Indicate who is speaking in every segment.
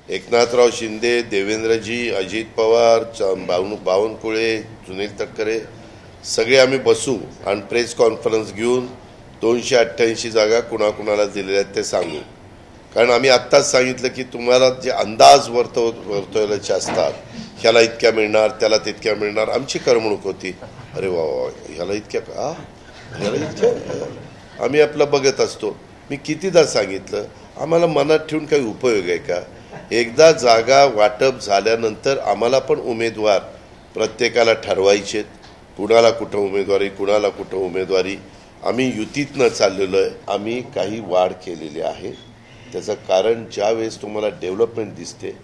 Speaker 1: एकनाथराव शिंदे, देवेंद्रजी, अजित पवार, बावनकुळे, सुनील तटकरे सगळे आम्ही बसू आणि प्रेस कॉन्फरन्स घेऊन 288 जागा कुणाकुणाला दिलेल्या आहेत ते सांगू. कारण आम्ही आत्ताच सांगितलं की तुम्हाला जे अंदाज वर्तवल्याचे असतात, ह्याला इतक्या मिळणार, त्याला तितक्या मिळणार, आमची करमणूक होती. अरे वा वा, ह्याला इतक्या का, ह्याला इतक्या, आम्ही आपलं बघत असतो. मी कितीदा सांगितलं, आम्हाला मनात ठेवून काही उपयोग आहे का? एकदा जागा वाटप झाल्यानंतर आम्हाला पण उमेदवार प्रत्येकाला ठरवायचे, कुणाला कुठं उमेदवारी, कुणाला कुठं उमेदवारी. आम्ही युतीतनं चाललेलो आहे. आम्ही काही वाढ केलेली आहे. त्याचं कारण ज्यावेळेस तुम्हाला डेव्हलपमेंट दिसते,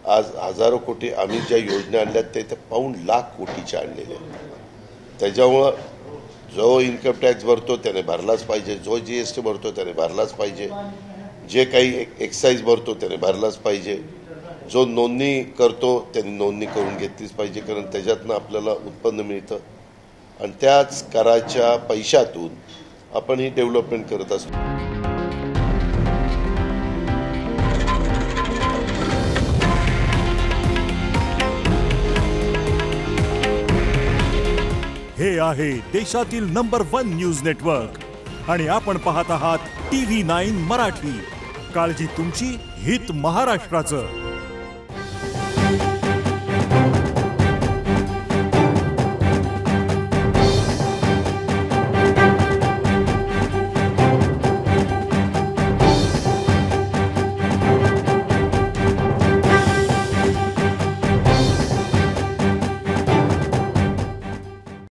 Speaker 1: आज हजारो कोटी आम्ही ज्या योजना आणल्यात ते पाऊण लाख कोटीच्या आणलेल्या आहेत. त्याच्यामुळं जो इन्कम टॅक्स भरतो त्याने भरलाच पाहिजे, जो GST भरतो त्याने भरलाच पाहिजे, जे काही एक्साईज भरतो त्याने भरलाच पाहिजे, जो नोंदणी करतो त्यांनी नोंदणी करून घेतलीच पाहिजे. कारण त्याच्यातनं आपल्याला उत्पन्न मिळतं आणि त्याच कराच्या पैशातून आपण ही डेव्हलपमेंट करत असतो.
Speaker 2: हे आहे देशातील नंबर 1 न्यूज नेटवर्क आणि आपण पाहत आहात TV9 मराठी. काळजी तुमची, हित महाराष्ट्राचं.